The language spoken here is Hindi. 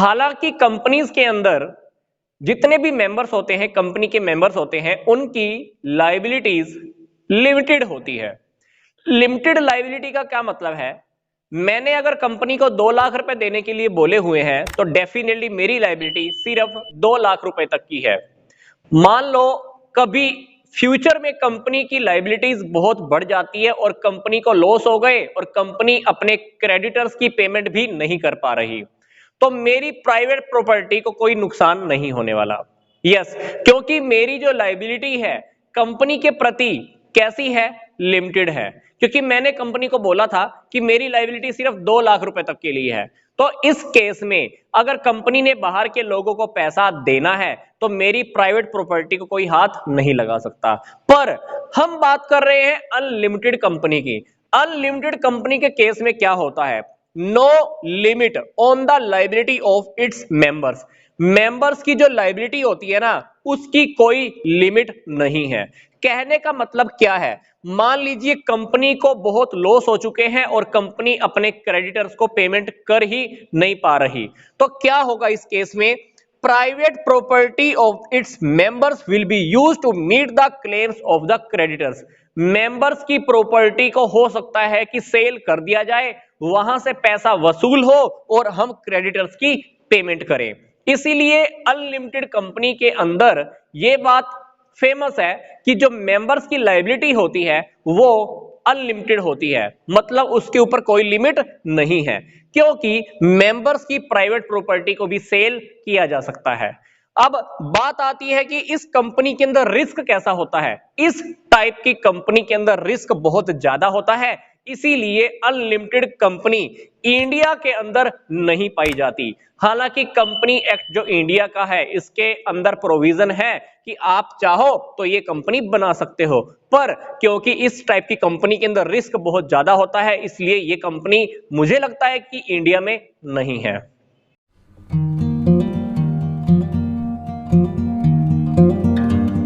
हालांकि कंपनीज के अंदर जितने भी मेंबर्स होते हैं, कंपनी के मेंबर्स होते हैं, उनकी लायबिलिटीज लिमिटेड होती है। लिमिटेड लायबिलिटी का क्या मतलब है? मैंने अगर कंपनी को 2 लाख रुपए देने के लिए बोले हुए हैं तो डेफिनेटली मेरी लायबिलिटी सिर्फ 2 लाख रुपए तक की है। मान लो कभी फ्यूचर में कंपनी की लायबिलिटीज बहुत बढ़ जाती है और कंपनी को लॉस हो गए और कंपनी अपने क्रेडिटर्स की पेमेंट भी नहीं कर पा रही, तो मेरी प्राइवेट प्रॉपर्टी को कोई नुकसान नहीं होने वाला। यस, क्योंकि मेरी जो लायबिलिटी है कंपनी के प्रति कैसी है? लिमिटेड है। क्योंकि मैंने कंपनी को बोला था कि मेरी लायबिलिटी सिर्फ 2 लाख रुपए तक के लिए है। तो इस केस में अगर कंपनी ने बाहर के लोगों को पैसा देना है तो मेरी प्राइवेट प्रॉपर्टी को कोई हाथ नहीं लगा सकता। पर हम बात कर रहे हैं अनलिमिटेड कंपनी की। अनलिमिटेड कंपनी के केस में क्या होता है? No limit on the liability of its members. Members की जो लायबिलिटी होती है ना, उसकी कोई लिमिट नहीं है। कहने का मतलब क्या है? मान लीजिए कंपनी को बहुत लॉस हो चुके हैं और कंपनी अपने क्रेडिटर्स को पेमेंट कर ही नहीं पा रही, तो क्या होगा इस केस में? Private property of its members will be used to meet the claims of the creditors. Members की प्रॉपर्टी को हो सकता है कि सेल कर दिया जाए, वहां से पैसा वसूल हो और हम क्रेडिटर्स की पेमेंट करें। इसीलिए अनलिमिटेड कंपनी के अंदर यह बात फेमस है कि जो मेंबर्स की लायबिलिटी होती है वो अनलिमिटेड होती है, मतलब उसके ऊपर कोई लिमिट नहीं है, क्योंकि मेंबर्स की प्राइवेट प्रॉपर्टी को भी सेल किया जा सकता है। अब बात आती है कि इस कंपनी के अंदर रिस्क कैसा होता है। इस टाइप की कंपनी के अंदर रिस्क बहुत ज्यादा होता है, इसीलिए अनलिमिटेड कंपनी इंडिया के अंदर नहीं पाई जाती। हालांकि कंपनी एक्ट जो इंडिया का है इसके अंदर प्रोविजन है कि आप चाहो तो ये कंपनी बना सकते हो, पर क्योंकि इस टाइप की कंपनी के अंदर रिस्क बहुत ज्यादा होता है इसलिए ये कंपनी मुझे लगता है कि इंडिया में नहीं है।